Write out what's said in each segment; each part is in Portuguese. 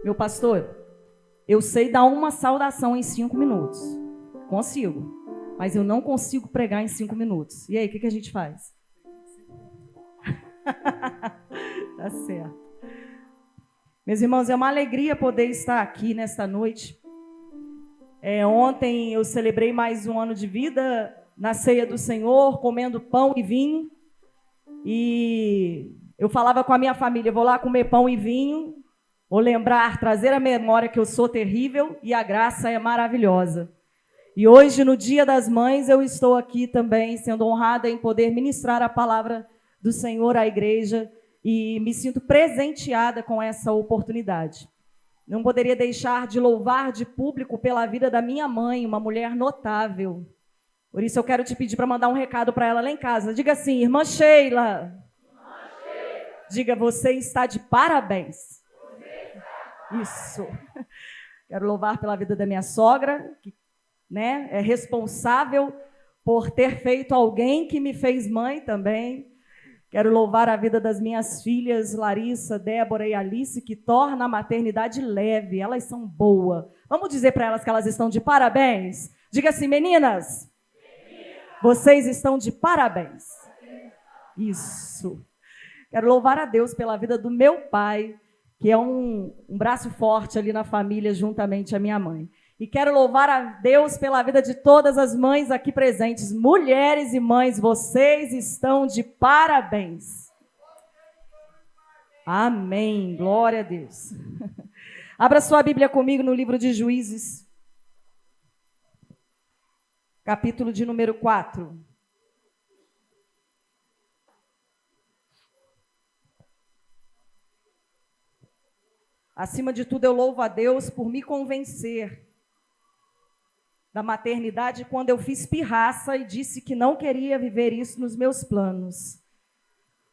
Meu pastor, eu sei dar uma saudação em 5 minutos. Consigo. Mas eu não consigo pregar em 5 minutos. E aí, o que a gente faz? Tá certo. Meus irmãos, é uma alegria poder estar aqui nesta noite. Ontem eu celebrei mais um ano de vida na ceia do Senhor, comendo pão e vinho. E eu falava com a minha família, vou lá comer pão e vinho, vou lembrar, trazer à memória que eu sou terrível e a graça é maravilhosa. E hoje, no Dia das Mães, eu estou aqui também sendo honrada em poder ministrar a palavra do Senhor à igreja e me sinto presenteada com essa oportunidade. Não poderia deixar de louvar de público pela vida da minha mãe, uma mulher notável. Por isso eu quero te pedir para mandar um recado para ela lá em casa. Diga assim, irmã Sheila. Diga, você está de parabéns. Isso. Quero louvar pela vida da minha sogra, que é responsável por ter feito alguém que me fez mãe também. Quero louvar a vida das minhas filhas, Larissa, Débora e Alice, que torna a maternidade leve. Elas são boas. Vamos dizer para elas que elas estão de parabéns? Diga assim, meninas, vocês estão de parabéns. Isso. Quero louvar a Deus pela vida do meu pai, que é um braço forte ali na família, juntamente à minha mãe. E quero louvar a Deus pela vida de todas as mães aqui presentes. Mulheres e mães, vocês estão de parabéns. Amém. Glória a Deus. Abra sua Bíblia comigo no livro de Juízes, capítulo de número 4. Acima de tudo, eu louvo a Deus por me convencer da maternidade quando eu fiz pirraça e disse que não queria viver isso nos meus planos.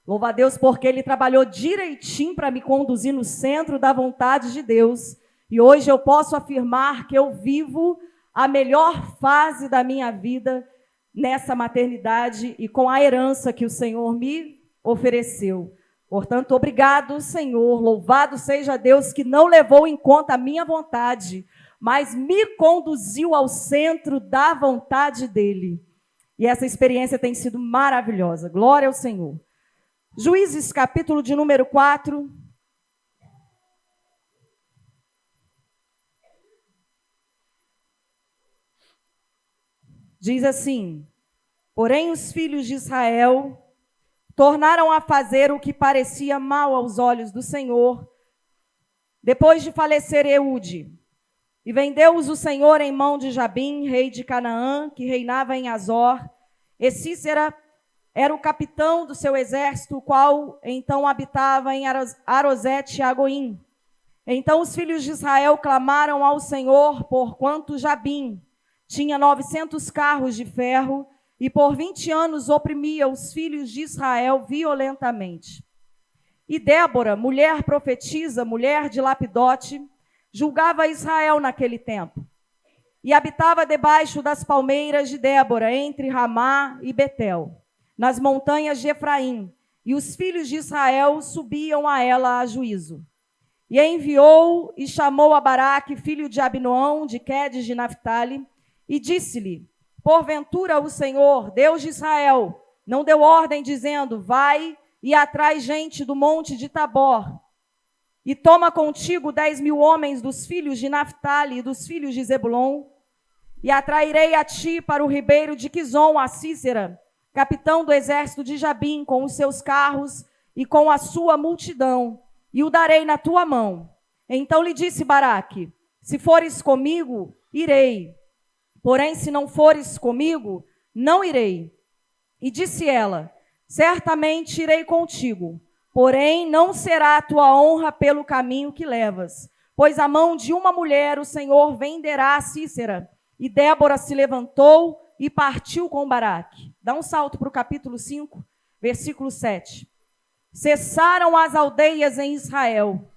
Louvo a Deus porque Ele trabalhou direitinho para me conduzir no centro da vontade de Deus. E hoje eu posso afirmar que eu vivo a melhor fase da minha vida nessa maternidade e com a herança que o Senhor me ofereceu. Portanto, obrigado, Senhor, louvado seja Deus que não levou em conta a minha vontade, mas me conduziu ao centro da vontade dEle. E essa experiência tem sido maravilhosa. Glória ao Senhor. Juízes, capítulo de número 4. Diz assim: porém os filhos de Israel tornaram a fazer o que parecia mal aos olhos do Senhor, depois de falecer Eude. E vendeu-os o Senhor em mão de Jabim, rei de Canaã, que reinava em Azor. E Císera era o capitão do seu exército, o qual então habitava em Arosete-Agoim. Então os filhos de Israel clamaram ao Senhor, porquanto Jabim tinha 900 carros de ferro, e por 20 anos oprimia os filhos de Israel violentamente. E Débora, mulher profetisa, mulher de Lapidote, julgava Israel naquele tempo. E habitava debaixo das palmeiras de Débora, entre Ramá e Betel, nas montanhas de Efraim. E os filhos de Israel subiam a ela a juízo. E enviou e chamou a Baraque, filho de Abinoão, de Quedes de Naphtali, e disse-lhe: porventura o Senhor, Deus de Israel, não deu ordem dizendo: vai e atrai gente do monte de Tabor, e toma contigo 10.000 homens dos filhos de Naphtali e dos filhos de Zebulon, e atrairei a ti para o ribeiro de Quizon a Císera, capitão do exército de Jabim, com os seus carros e com a sua multidão, e o darei na tua mão. Então lhe disse Baraque: se fores comigo, irei. Porém, se não fores comigo, não irei. E disse ela: certamente irei contigo, porém não será a tua honra pelo caminho que levas, pois a mão de uma mulher o Senhor venderá a Císera. E Débora se levantou e partiu com Baraque. Dá um salto para o capítulo 5, versículo 7. Cessaram as aldeias em Israel,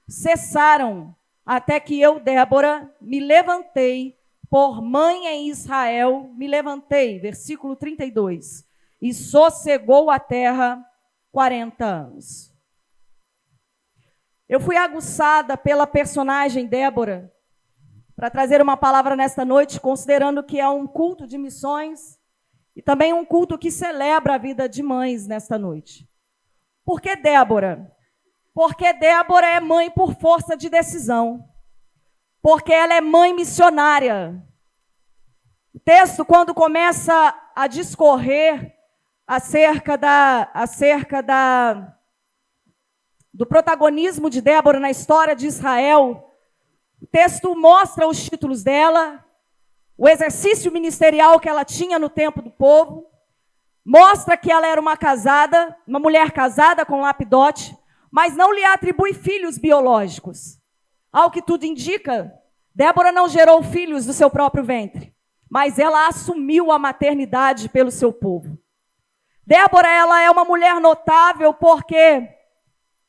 cessaram, até que eu, Débora, me levantei, por mãe em Israel, me levantei, versículo 32, e sossegou a terra 40 anos. Eu fui aguçada pela personagem Débora para trazer uma palavra nesta noite, considerando que é um culto de missões e também um culto que celebra a vida de mães nesta noite. Por que Débora? Porque Débora é mãe por força de decisão. Porque ela é mãe missionária. O texto, quando começa a discorrer acerca do protagonismo de Débora na história de Israel, o texto mostra os títulos dela, o exercício ministerial que ela tinha no tempo do povo, mostra que ela era uma mulher casada com Lapidote, mas não lhe atribui filhos biológicos. Ao que tudo indica, Débora não gerou filhos do seu próprio ventre, mas ela assumiu a maternidade pelo seu povo. Débora, ela é uma mulher notável porque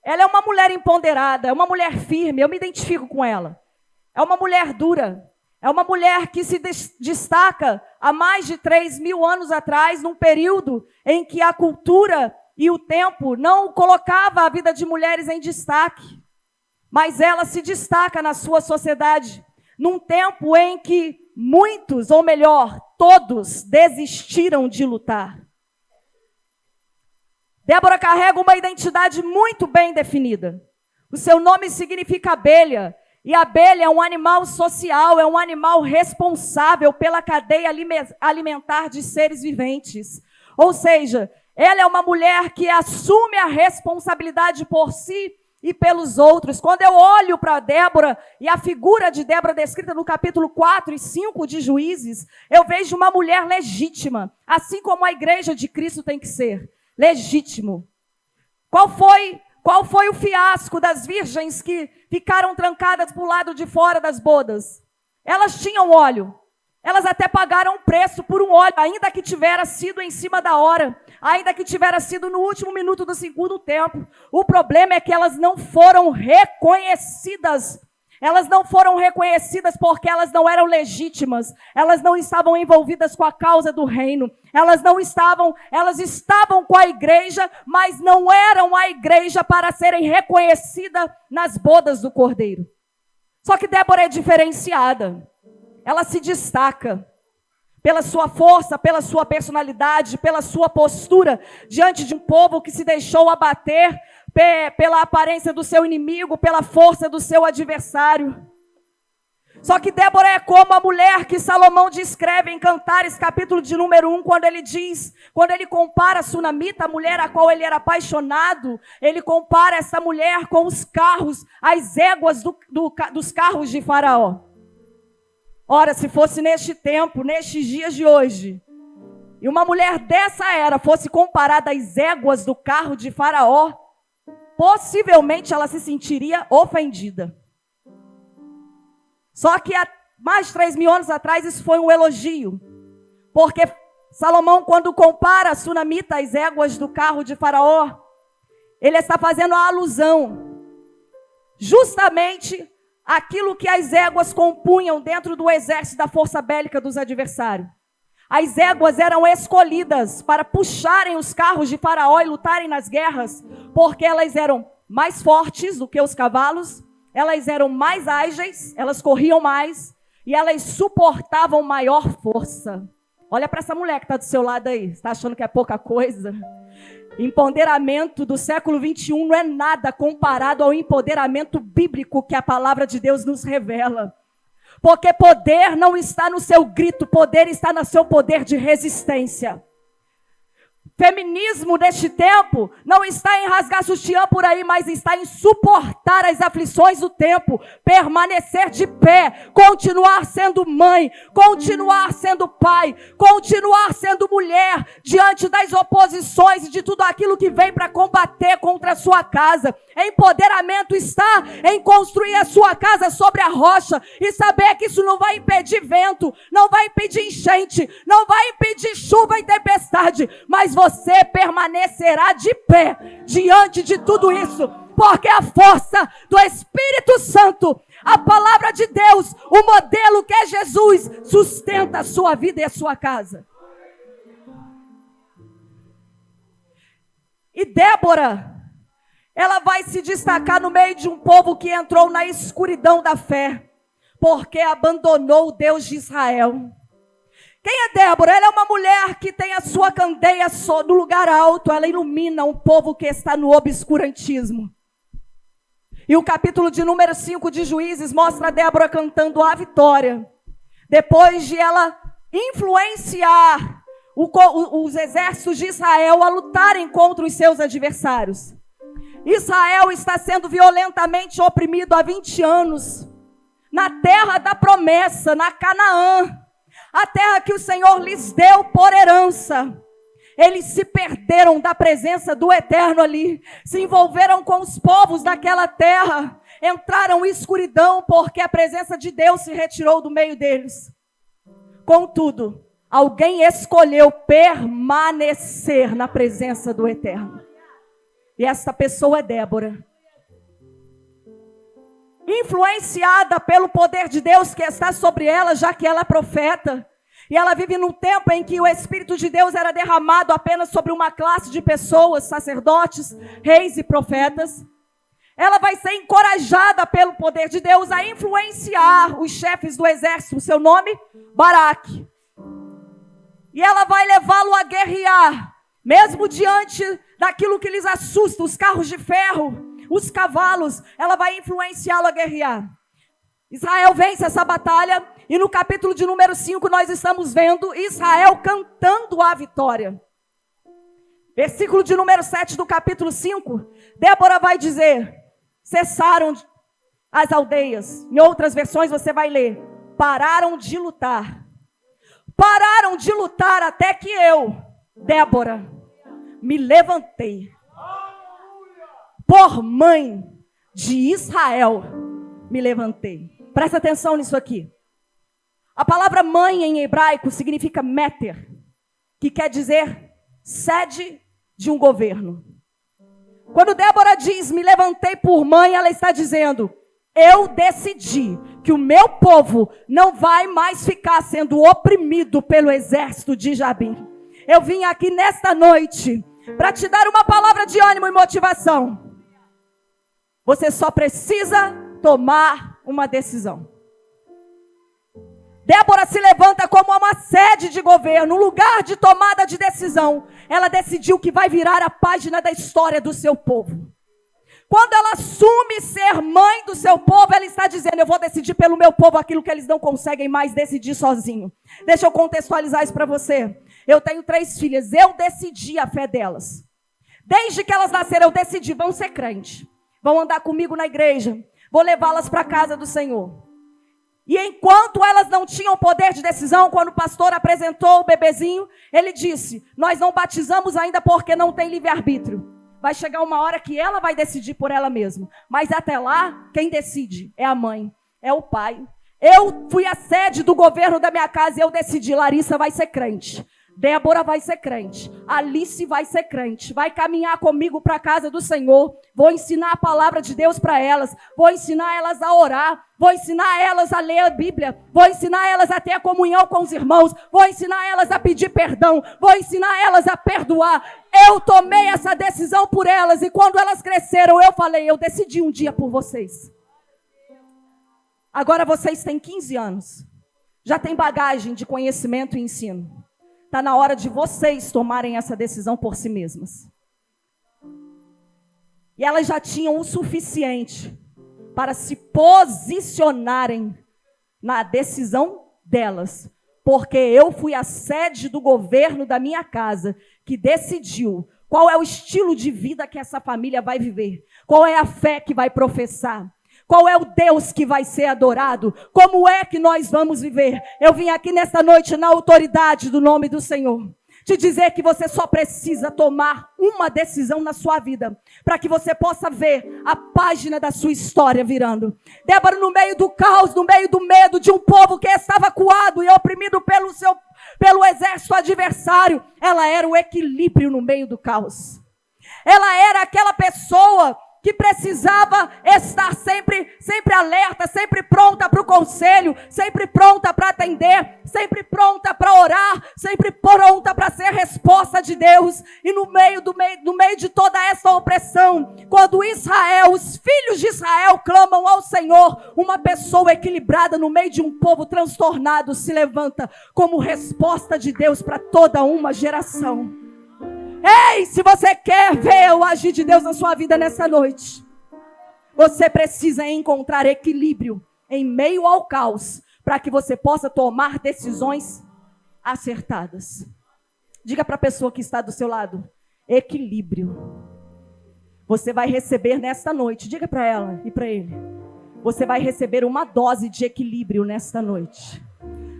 ela é uma mulher empoderada, é uma mulher firme, eu me identifico com ela. É uma mulher dura, é uma mulher que se destaca há mais de 3.000 anos atrás, num período em que a cultura e o tempo não colocava a vida de mulheres em destaque. Mas ela se destaca na sua sociedade, num tempo em que muitos, ou melhor, todos, desistiram de lutar. Débora carrega uma identidade muito bem definida. O seu nome significa abelha, e a abelha é um animal social, é um animal responsável pela cadeia alimentar de seres viventes. Ou seja, ela é uma mulher que assume a responsabilidade por si e pelos outros. Quando eu olho para Débora e a figura de Débora descrita no capítulo 4 e 5 de Juízes, eu vejo uma mulher legítima, assim como a igreja de Cristo tem que ser. Legítimo. Qual foi o fiasco das virgens que ficaram trancadas para o lado de fora das bodas? Elas tinham óleo. Elas até pagaram um preço por um óleo, ainda que tivera sido em cima da hora, ainda que tivera sido no último minuto do segundo tempo. O problema é que elas não foram reconhecidas. Elas não foram reconhecidas porque elas não eram legítimas. Elas não estavam envolvidas com a causa do reino. Elas estavam com a igreja, mas não eram a igreja para serem reconhecidas nas bodas do Cordeiro. Só que Débora é diferenciada. Ela se destaca pela sua força, pela sua personalidade, pela sua postura diante de um povo que se deixou abater pela aparência do seu inimigo, pela força do seu adversário. Só que Débora é como a mulher que Salomão descreve em Cantares, capítulo de número 1, quando ele compara a Sunamita, a mulher a qual ele era apaixonado, ele compara essa mulher com os carros, as éguas dos carros de Faraó. Ora, se fosse neste tempo, nestes dias de hoje, e uma mulher dessa era fosse comparada às éguas do carro de Faraó, possivelmente ela se sentiria ofendida. Só que há mais de 3.000 anos atrás isso foi um elogio. Porque Salomão, quando compara a Sunamita às éguas do carro de Faraó, ele está fazendo a alusão justamente àquilo que as éguas compunham dentro do exército da força bélica dos adversários. As éguas eram escolhidas para puxarem os carros de Faraó e lutarem nas guerras, porque elas eram mais fortes do que os cavalos, elas eram mais ágeis, elas corriam mais e elas suportavam maior força. Olha para essa mulher que está do seu lado aí, está achando que é pouca coisa? Empoderamento do século 21 não é nada comparado ao empoderamento bíblico que a palavra de Deus nos revela. Porque poder não está no seu grito, poder está no seu poder de resistência. Feminismo deste tempo não está em rasgar sutiã por aí, mas está em suportar as aflições do tempo, permanecer de pé, continuar sendo mãe, continuar sendo pai, continuar sendo mulher, diante das oposições e de tudo aquilo que vem para combater contra a sua casa. Empoderamento está em construir a sua casa sobre a rocha e saber que isso não vai impedir vento, não vai impedir enchente, não vai impedir chuva e tempestade, mas você permanecerá de pé diante de tudo isso, porque a força do Espírito Santo, a palavra de Deus, o modelo que é Jesus, sustenta a sua vida e a sua casa. E Débora, ela vai se destacar no meio de um povo que entrou na escuridão da fé, porque abandonou o Deus de Israel. Quem é Débora? Ela é uma mulher que tem a sua candeia no lugar alto, ela ilumina um povo que está no obscurantismo. E o capítulo de número 5 de Juízes mostra Débora cantando a vitória, depois de ela influenciar os exércitos de Israel a lutarem contra os seus adversários. Israel está sendo violentamente oprimido há 20 anos, na terra da promessa, na Canaã, a terra que o Senhor lhes deu por herança. Eles se perderam da presença do Eterno ali, se envolveram com os povos daquela terra, entraram em escuridão porque a presença de Deus se retirou do meio deles. Contudo, alguém escolheu permanecer na presença do Eterno. E essa pessoa é Débora. Influenciada pelo poder de Deus que está sobre ela, já que ela é profeta. E ela vive num tempo em que o Espírito de Deus era derramado apenas sobre uma classe de pessoas, sacerdotes, reis e profetas. Ela vai ser encorajada pelo poder de Deus a influenciar os chefes do exército, o seu nome, Baraque. E ela vai levá-lo a guerrear, mesmo diante daquilo que lhes assusta, os carros de ferro, os cavalos, ela vai influenciá-lo a guerrear. Israel vence essa batalha, e no capítulo de número 5 nós estamos vendo Israel cantando a vitória. Versículo de número 7 do capítulo 5, Débora vai dizer: cessaram as aldeias. Em outras versões você vai ler: pararam de lutar. Pararam de lutar até que eu, Débora, me levantei. Por mãe de Israel, me levantei. Presta atenção nisso aqui. A palavra mãe em hebraico significa meter, que quer dizer sede de um governo. Quando Débora diz, me levantei por mãe, ela está dizendo, eu decidi que o meu povo não vai mais ficar sendo oprimido pelo exército de Jabim. Eu vim aqui nesta noite para te dar uma palavra de ânimo e motivação. Você só precisa tomar uma decisão. Débora se levanta como uma sede de governo, um lugar de tomada de decisão. Ela decidiu que vai virar a página da história do seu povo. Quando ela assume ser mãe do seu povo, ela está dizendo, eu vou decidir pelo meu povo aquilo que eles não conseguem mais decidir sozinho. Deixa eu contextualizar isso para você. Eu tenho 3 filhas, eu decidi a fé delas. Desde que elas nasceram, eu decidi, vão ser crentes. Vão andar comigo na igreja. Vou levá-las para a casa do Senhor. E enquanto elas não tinham poder de decisão, quando o pastor apresentou o bebezinho, ele disse, nós não batizamos ainda porque não tem livre-arbítrio. Vai chegar uma hora que ela vai decidir por ela mesma. Mas até lá, quem decide é a mãe, é o pai. Eu fui a sede do governo da minha casa e eu decidi, Larissa vai ser crente. Débora vai ser crente, Alice vai ser crente, vai caminhar comigo para a casa do Senhor, vou ensinar a palavra de Deus para elas, vou ensinar elas a orar, vou ensinar elas a ler a Bíblia, vou ensinar elas a ter a comunhão com os irmãos, vou ensinar elas a pedir perdão, vou ensinar elas a perdoar. Eu tomei essa decisão por elas e quando elas cresceram eu falei, eu decidi um dia por vocês. Agora vocês têm 15 anos, já têm bagagem de conhecimento e ensino. Está na hora de vocês tomarem essa decisão por si mesmas. E elas já tinham o suficiente para se posicionarem na decisão delas. Porque eu fui a sede do governo da minha casa que decidiu qual é o estilo de vida que essa família vai viver. Qual é a fé que vai professar. Qual é o Deus que vai ser adorado? Como é que nós vamos viver? Eu vim aqui nesta noite na autoridade do nome do Senhor. Te dizer que você só precisa tomar uma decisão na sua vida. Para que você possa ver a página da sua história virando. Débora no meio do caos, no meio do medo de um povo que estava acuado e oprimido pelo exército adversário. Ela era o equilíbrio no meio do caos. Ela era aquela pessoa que precisava estar sempre alerta, sempre pronta para o conselho, sempre pronta para atender, sempre pronta para orar, sempre pronta para ser resposta de Deus. E no meio de toda essa opressão, quando Israel, os filhos de Israel clamam ao Senhor, uma pessoa equilibrada no meio de um povo transtornado se levanta como resposta de Deus para toda uma geração. Ei, se você quer ver o agir de Deus na sua vida nessa noite, você precisa encontrar equilíbrio em meio ao caos, para que você possa tomar decisões acertadas. Diga para a pessoa que está do seu lado: equilíbrio. Você vai receber nesta noite, diga para ela e para ele, você vai receber uma dose de equilíbrio nesta noite.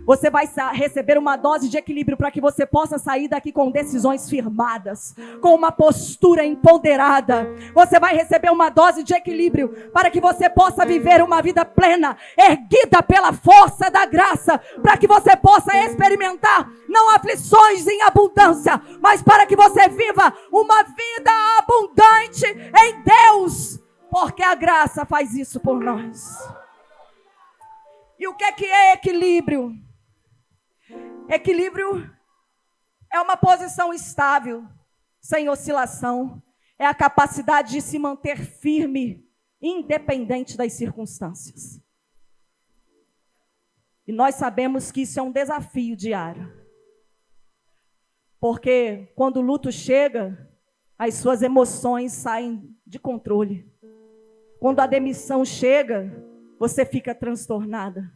Você vai receber uma dose de equilíbrio para que você possa sair daqui com decisões firmadas, com uma postura empoderada. Você vai receber uma dose de equilíbrio para que você possa viver uma vida plena, erguida pela força da graça, para que você possa experimentar não aflições em abundância, mas para que você viva uma vida abundante em Deus, porque a graça faz isso por nós. E o que é equilíbrio? Equilíbrio é uma posição estável, sem oscilação. É a capacidade de se manter firme, independente das circunstâncias. E nós sabemos que isso é um desafio diário. Porque quando o luto chega, as suas emoções saem de controle. Quando a demissão chega, você fica transtornada.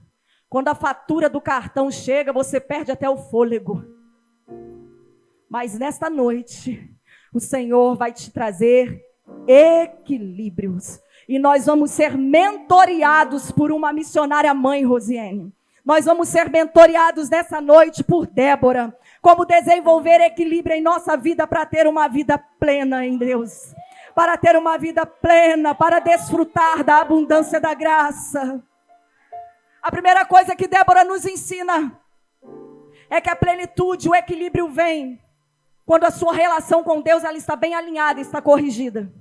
Quando a fatura do cartão chega, você perde até o fôlego. Mas nesta noite, o Senhor vai te trazer equilíbrios. E nós vamos ser mentoreados por uma missionária mãe, Rosiane. Nós vamos ser mentoreados nessa noite por Débora. Como desenvolver equilíbrio em nossa vida para ter uma vida plena em Deus. Para ter uma vida plena, para desfrutar da abundância da graça. A primeira coisa que Débora nos ensina é que a plenitude, o equilíbrio vem quando a sua relação com Deus ela está bem alinhada, está corrigida.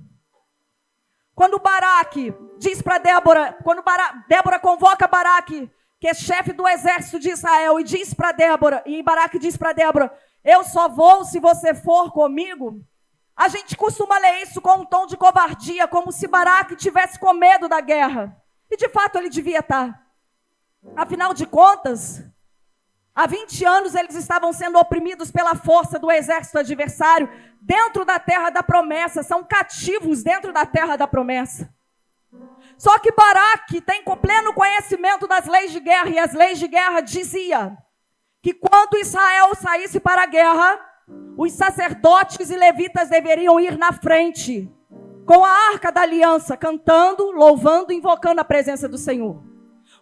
Quando Baraque diz para Débora, Débora convoca Baraque, que é chefe do exército de Israel, e diz para Débora, e Baraque diz para Débora: eu só vou se você for comigo. A gente costuma ler isso com um tom de covardia, como se Baraque tivesse com medo da guerra. E de fato ele devia estar. Afinal de contas, há 20 anos eles estavam sendo oprimidos pela força do exército adversário dentro da terra da promessa, são cativos dentro da terra da promessa. Só que Baraque tem pleno conhecimento das leis de guerra, e as leis de guerra dizia que quando Israel saísse para a guerra, os sacerdotes e levitas deveriam ir na frente, com a arca da aliança, cantando, louvando, invocando a presença do Senhor.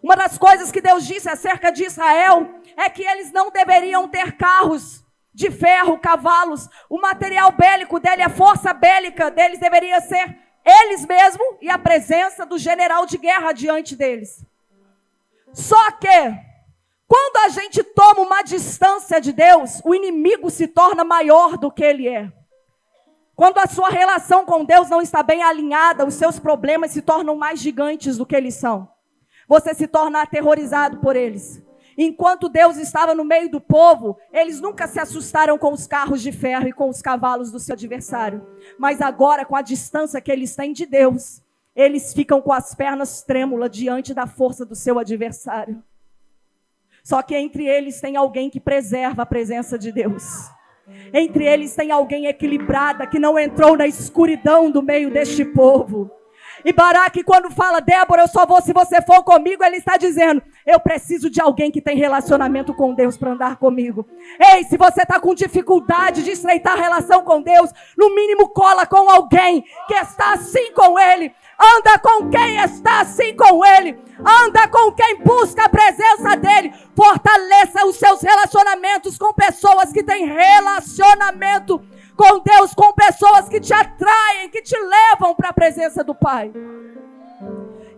Uma das coisas que Deus disse acerca de Israel é que eles não deveriam ter carros de ferro, cavalos. O material bélico dele, a força bélica deles deveria ser eles mesmos e a presença do general de guerra diante deles. Só que, quando a gente toma uma distância de Deus, o inimigo se torna maior do que ele é. Quando a sua relação com Deus não está bem alinhada, os seus problemas se tornam mais gigantes do que eles são. Você se torna aterrorizado por eles. Enquanto Deus estava no meio do povo, eles nunca se assustaram com os carros de ferro e com os cavalos do seu adversário. Mas agora, com a distância que eles têm de Deus, eles ficam com as pernas trêmulas diante da força do seu adversário. Só que entre eles tem alguém que preserva a presença de Deus. Entre eles tem alguém equilibrada que não entrou na escuridão do meio deste povo. E Baraque, quando fala: Débora, eu só vou se você for comigo, ele está dizendo: eu preciso de alguém que tem relacionamento com Deus para andar comigo. Ei, se você está com dificuldade de estreitar a relação com Deus, no mínimo cola com alguém que está assim com Ele. Anda com quem está assim com Ele. Anda com quem busca a presença dEle. Fortaleça os seus relacionamentos com pessoas que têm relacionamento com Deus, com pessoas que te atraem, que te levam para a presença do Pai.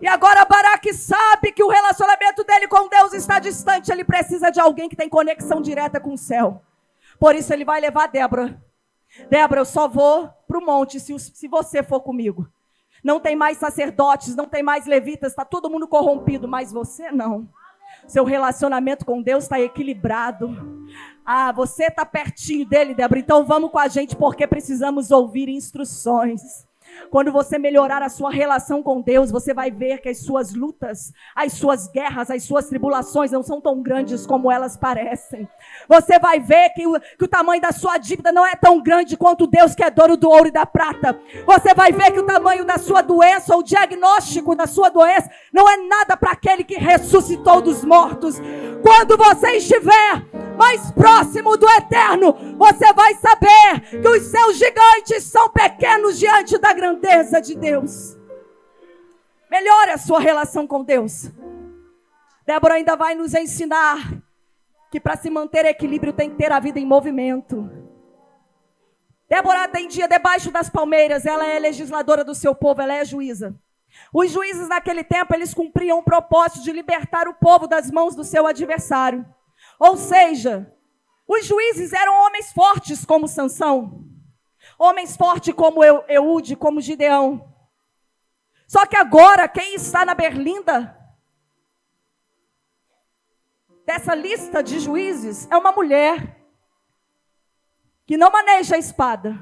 E agora Baraque sabe que o relacionamento dele com Deus está distante. Ele precisa de alguém que tem conexão direta com o céu. Por isso ele vai levar Débora. Débora, eu só vou para o monte se você for comigo. Não tem mais sacerdotes, não tem mais levitas, está todo mundo corrompido, mas você não. Seu relacionamento com Deus está equilibrado. Ah, você está pertinho dele, Débora, então vamos com a gente porque precisamos ouvir instruções. Quando você melhorar a sua relação com Deus, você vai ver que as suas lutas, as suas guerras, as suas tribulações não são tão grandes como elas parecem. Você vai ver que o tamanho da sua dívida não é tão grande quanto Deus que é dono do ouro e da prata. Você vai ver que o tamanho da sua doença, o diagnóstico da sua doença, não é nada para aquele que ressuscitou dos mortos. Quando você estiver mais próximo do eterno, você vai saber que os seus gigantes são pequenos diante da grandeza de Deus. Melhore a sua relação com Deus. Débora ainda vai nos ensinar que para se manter equilíbrio tem que ter a vida em movimento. Débora atendia debaixo das palmeiras, ela é legisladora do seu povo, ela é juíza. Os juízes naquele tempo, eles cumpriam o propósito de libertar o povo das mãos do seu adversário. Ou seja, os juízes eram homens fortes como Sansão, homens fortes como Eude, como Gideão. Só que agora, quem está na berlinda dessa lista de juízes é uma mulher que não maneja a espada,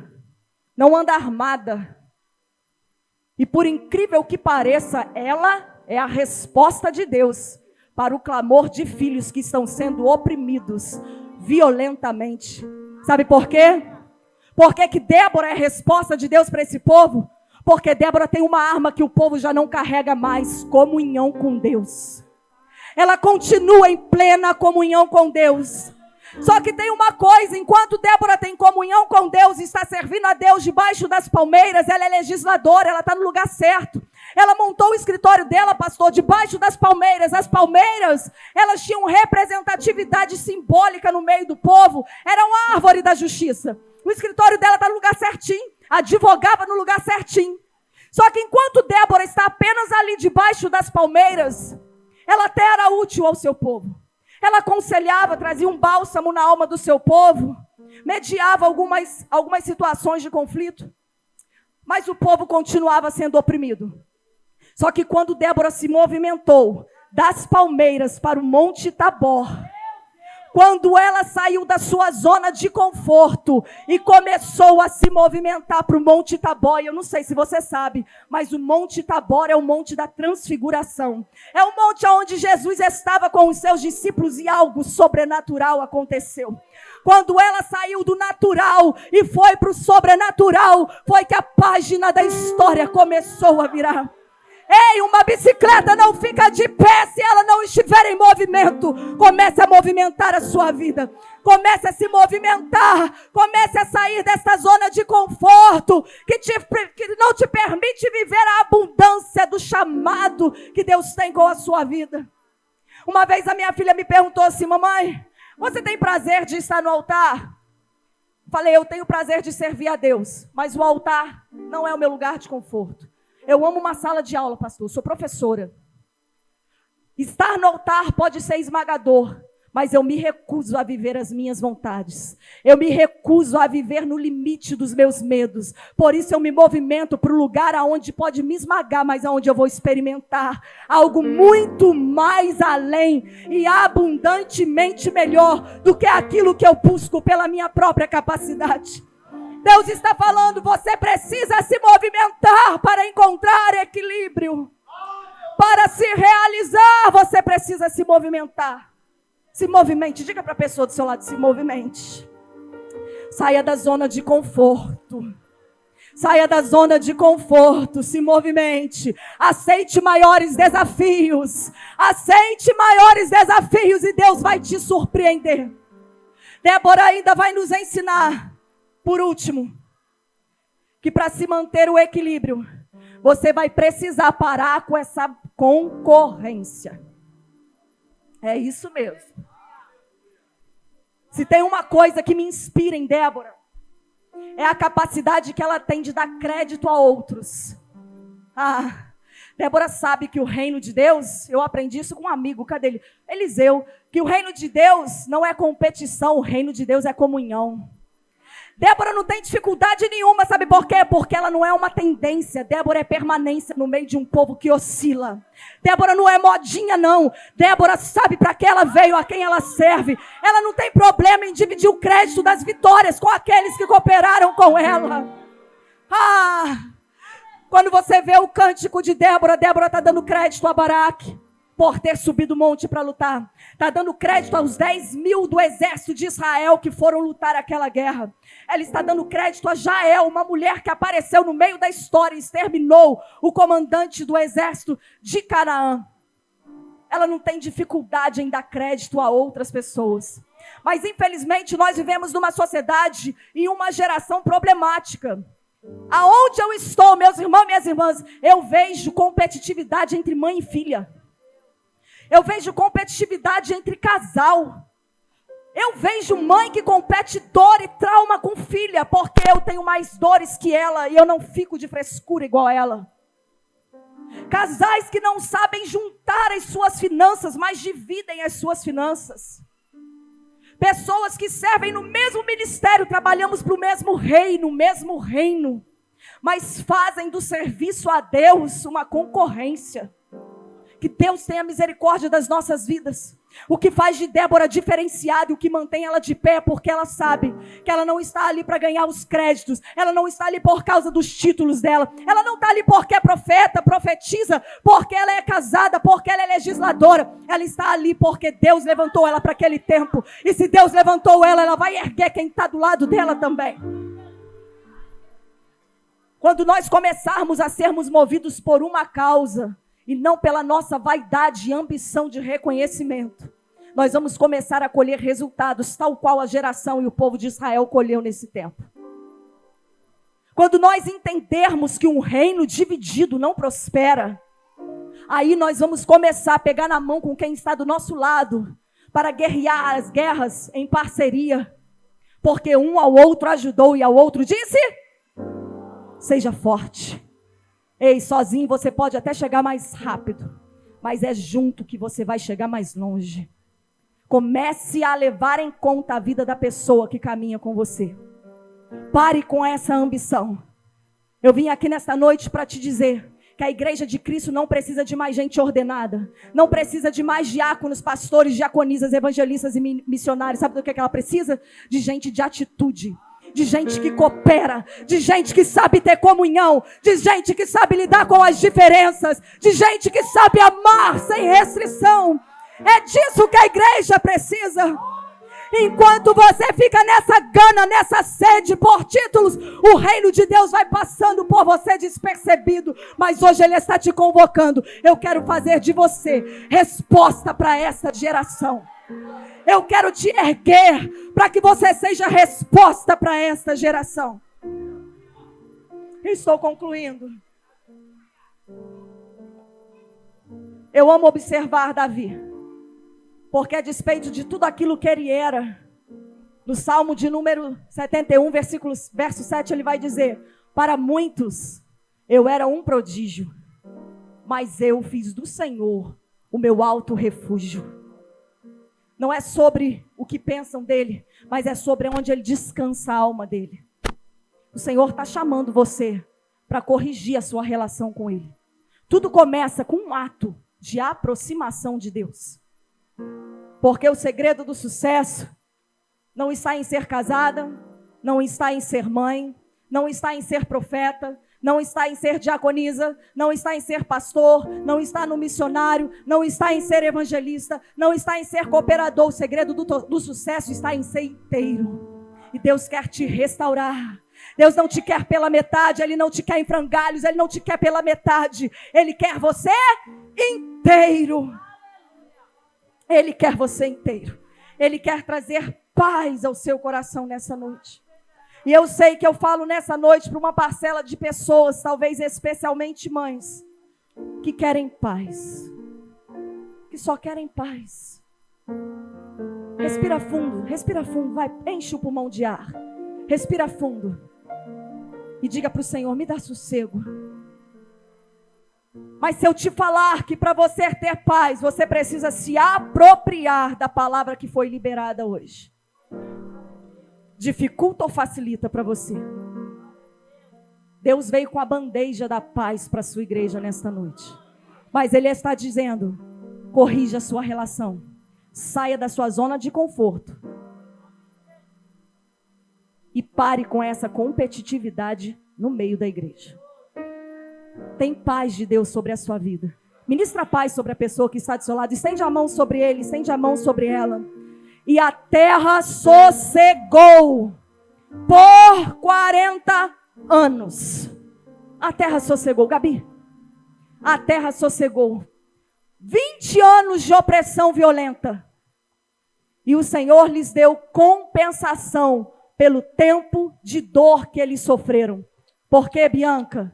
não anda armada. E por incrível que pareça, ela é a resposta de Deus para o clamor de filhos que estão sendo oprimidos violentamente. Sabe por quê? Por que Débora é a resposta de Deus para esse povo? Porque Débora tem uma arma que o povo já não carrega mais: comunhão com Deus. Ela continua em plena comunhão com Deus. Só que tem uma coisa: enquanto Débora tem comunhão com Deus e está servindo a Deus debaixo das palmeiras, ela é legisladora, ela está no lugar certo. Ela montou o escritório dela, pastor, debaixo das palmeiras. As palmeiras, elas tinham representatividade simbólica no meio do povo. Era uma árvore da justiça. O escritório dela está no lugar certinho. Advogava no lugar certinho. Só que enquanto Débora está apenas ali debaixo das palmeiras, ela até era útil ao seu povo. Ela aconselhava, trazia um bálsamo na alma do seu povo, mediava algumas situações de conflito. Mas o povo continuava sendo oprimido. Só que quando Débora se movimentou das palmeiras para o Monte Tabor, quando ela saiu da sua zona de conforto e começou a se movimentar para o Monte Tabor, eu não sei se você sabe, mas o Monte Tabor é o Monte da Transfiguração. É o monte onde Jesus estava com os seus discípulos e algo sobrenatural aconteceu. Quando ela saiu do natural e foi para o sobrenatural, foi que a página da história começou a virar. Ei, uma bicicleta não fica de pé se ela não estiver em movimento. Comece a movimentar a sua vida. Comece a se movimentar. Comece a sair dessa zona de conforto que não te permite viver a abundância do chamado que Deus tem com a sua vida. Uma vez a minha filha me perguntou assim: mamãe, você tem prazer de estar no altar? Falei: eu tenho prazer de servir a Deus, mas o altar não é o meu lugar de conforto. Eu amo uma sala de aula, pastor, sou professora. Estar no altar pode ser esmagador, mas eu me recuso a viver as minhas vontades. Eu me recuso a viver no limite dos meus medos. Por isso eu me movimento para o lugar aonde pode me esmagar, mas aonde eu vou experimentar algo muito mais além e abundantemente melhor do que aquilo que eu busco pela minha própria capacidade. Deus está falando: você precisa se movimentar para encontrar equilíbrio. Para se realizar, você precisa se movimentar. Se movimente. Diga para a pessoa do seu lado: se movimente. Saia da zona de conforto. Saia da zona de conforto. Se movimente. Aceite maiores desafios. Aceite maiores desafios e Deus vai te surpreender. Débora ainda vai nos ensinar, por último, que para se manter o equilíbrio, você vai precisar parar com essa concorrência. É isso mesmo. Se tem uma coisa que me inspira em Débora, é a capacidade que ela tem de dar crédito a outros. Débora sabe que o reino de Deus, eu aprendi isso com um amigo, cadê ele? Eliseu, que o reino de Deus não é competição, o reino de Deus é comunhão. Débora não tem dificuldade nenhuma, sabe por quê? Porque ela não é uma tendência. Débora é permanência no meio de um povo que oscila. Débora não é modinha, não. Débora sabe para que ela veio, a quem ela serve. Ela não tem problema em dividir o crédito das vitórias com aqueles que cooperaram com ela. Quando você vê o cântico de Débora, Débora está dando crédito a Baraque por ter subido o monte para lutar. Está dando crédito aos 10.000 do exército de Israel que foram lutar aquela guerra. Ela está dando crédito a Jael, uma mulher que apareceu no meio da história e exterminou o comandante do exército de Canaã. Ela não tem dificuldade em dar crédito a outras pessoas. Mas infelizmente nós vivemos numa sociedade e uma geração problemática. Aonde eu estou, meus irmãos e minhas irmãs, eu vejo competitividade entre mãe e filha. Eu vejo competitividade entre casal. Eu vejo mãe que compete dor e trauma com filha, porque eu tenho mais dores que ela e eu não fico de frescura igual a ela. Casais que não sabem juntar as suas finanças, mas dividem as suas finanças. Pessoas que servem no mesmo ministério, trabalhamos para o mesmo reino, mas fazem do serviço a Deus uma concorrência. Que Deus tenha misericórdia das nossas vidas. O que faz de Débora diferenciada e o que mantém ela de pé, porque ela sabe que ela não está ali para ganhar os créditos, ela não está ali por causa dos títulos dela, ela não está ali porque é profeta, profetiza, porque ela é casada, porque ela é legisladora, ela está ali porque Deus levantou ela para aquele tempo, e se Deus levantou ela, ela vai erguer quem está do lado dela também. Quando nós começarmos a sermos movidos por uma causa, e não pela nossa vaidade e ambição de reconhecimento, nós vamos começar a colher resultados, tal qual a geração e o povo de Israel colheu nesse tempo. Quando nós entendermos que um reino dividido não prospera, aí nós vamos começar a pegar na mão com quem está do nosso lado, para guerrear as guerras em parceria, porque um ao outro ajudou e ao outro disse: seja forte. Ei, sozinho você pode até chegar mais rápido, mas é junto que você vai chegar mais longe. Comece a levar em conta a vida da pessoa que caminha com você. Pare com essa ambição. Eu vim aqui nesta noite para te dizer que a igreja de Cristo não precisa de mais gente ordenada, não precisa de mais diáconos, pastores, diaconisas, evangelistas e missionários. Sabe do que ela precisa? De gente de atitude. De gente que coopera, de gente que sabe ter comunhão, de gente que sabe lidar com as diferenças, de gente que sabe amar sem restrição. É disso que a igreja precisa. Enquanto você fica nessa gana, nessa sede por títulos, o reino de Deus vai passando por você despercebido. Mas hoje Ele está te convocando. Eu quero fazer de você resposta para essa geração. Eu quero te erguer para que você seja resposta para esta geração. Estou concluindo. Eu amo observar Davi, porque a despeito de tudo aquilo que ele era, no Salmo de número 71, verso 7, ele vai dizer: para muitos eu era um prodígio, mas eu fiz do Senhor o meu alto refúgio. Não é sobre o que pensam dele, mas é sobre onde ele descansa a alma dele. O Senhor está chamando você para corrigir a sua relação com Ele. Tudo começa com um ato de aproximação de Deus. Porque o segredo do sucesso não está em ser casada, não está em ser mãe, não está em ser profeta, não está em ser diaconisa, não está em ser pastor, não está no missionário, não está em ser evangelista, não está em ser cooperador. O segredo do sucesso está em ser inteiro. E Deus quer te restaurar. Deus não te quer pela metade, Ele não te quer em frangalhos, Ele não te quer pela metade. Ele quer você inteiro. Ele quer você inteiro. Ele quer trazer paz ao seu coração nessa noite. E eu sei que eu falo nessa noite para uma parcela de pessoas, talvez especialmente mães, que querem paz. Que só querem paz. Respira fundo, vai, enche o pulmão de ar. Respira fundo. E diga para o Senhor: me dá sossego. Mas se eu te falar que para você ter paz, você precisa se apropriar da palavra que foi liberada hoje. dificulta ou facilita para você? Deus veio com a bandeja da paz para a sua igreja nesta noite. Mas Ele está dizendo, corrija a sua relação. Saia da sua zona de conforto. E pare com essa competitividade no meio da igreja. Tem paz de Deus sobre a sua vida. Ministra a paz sobre a pessoa que está do seu lado. Estende a mão sobre ele, estende a mão sobre ela. E a terra sossegou por 40 anos. A terra sossegou, Gabi. A terra sossegou. 20 anos de opressão violenta. E o Senhor lhes deu compensação pelo tempo de dor que eles sofreram. Por quê, Bianca?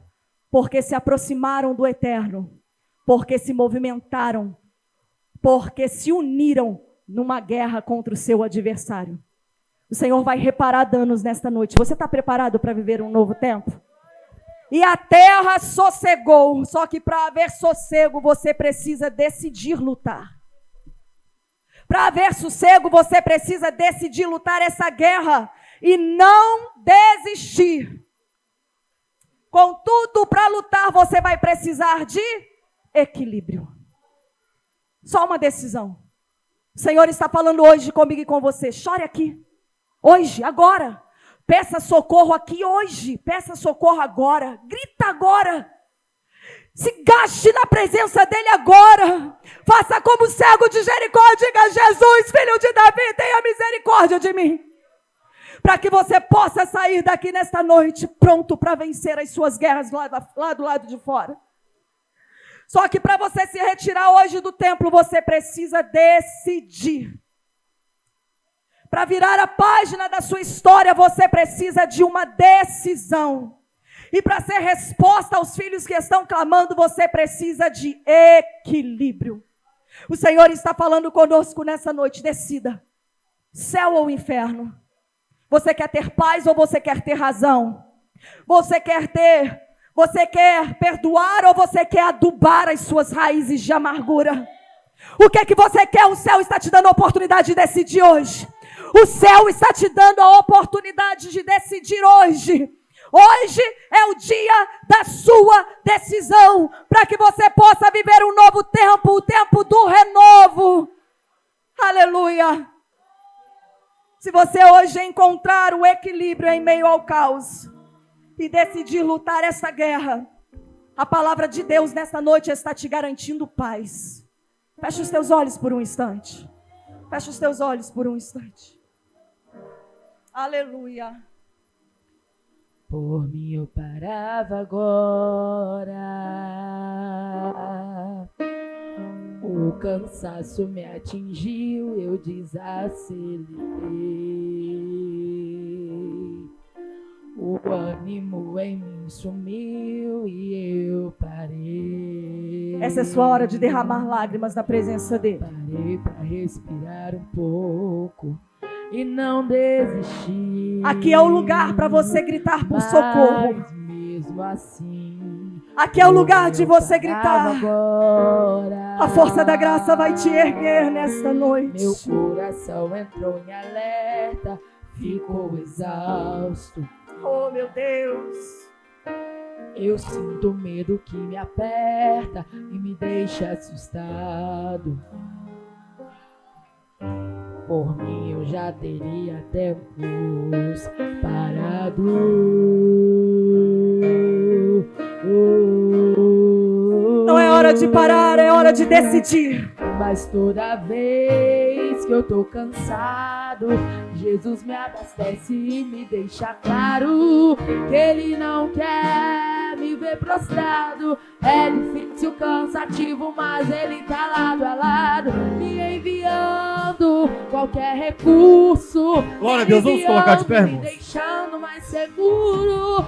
Porque se aproximaram do Eterno. Porque se movimentaram. Porque se uniram numa guerra contra o seu adversário. O Senhor vai reparar danos nesta noite. Você está preparado para viver um novo tempo? E a terra sossegou. Só que para haver sossego, você precisa decidir lutar. Para haver sossego, você precisa decidir lutar essa guerra e não desistir. Contudo, para lutar, você vai precisar de equilíbrio. Só uma decisão. O Senhor está falando hoje comigo e com você. Chore aqui. Hoje, agora. Peça socorro aqui hoje. Peça socorro agora. Grita agora. Se gaste na presença dele agora. Faça como o cego de Jericó. Diga, Jesus, filho de Davi, tenha misericórdia de mim. Para que você possa sair daqui nesta noite pronto para vencer as suas guerras lá do lado de fora. Só que para você se retirar hoje do templo, você precisa decidir. Para virar a página da sua história, você precisa de uma decisão. E para ser resposta aos filhos que estão clamando, você precisa de equilíbrio. O Senhor está falando conosco nessa noite. Decida. Céu ou inferno? Você quer ter paz ou você quer ter razão? Você quer perdoar ou você quer adubar as suas raízes de amargura? O que é que você quer? O céu está te dando a oportunidade de decidir hoje. O céu está te dando a oportunidade de decidir hoje. Hoje é o dia da sua decisão, para que você possa viver um novo tempo, o tempo do renovo. Aleluia. Se você hoje encontrar o equilíbrio em meio ao caos e decidir lutar essa guerra, a palavra de Deus nesta noite está te garantindo paz. Feche os teus olhos por um instante. Feche os teus olhos por um instante. Aleluia. Por mim eu parava agora. O cansaço me atingiu, eu desacelerei. O ânimo em mim sumiu e eu parei. Essa é sua hora de derramar lágrimas na presença dele. Parei para respirar um pouco e não desistir. Aqui é o lugar para você gritar por socorro. Mas mesmo assim, aqui é o lugar de você gritar. Agora, a força da graça vai te erguer nesta noite. Meu coração entrou em alerta, ficou exausto. Oh, meu Deus. Eu sinto medo que me aperta e me deixa assustado. Por mim eu já teria tempos parado. Não é hora de parar, é hora de decidir. Mas toda vez que eu tô cansado, Jesus me abastece e me deixa claro que Ele não quer me ver prostrado. É difícil, cansativo, mas Ele tá lado a lado, me enviando qualquer recurso. Glória a Deus, vamos colocar de pé, me deixando mais seguro.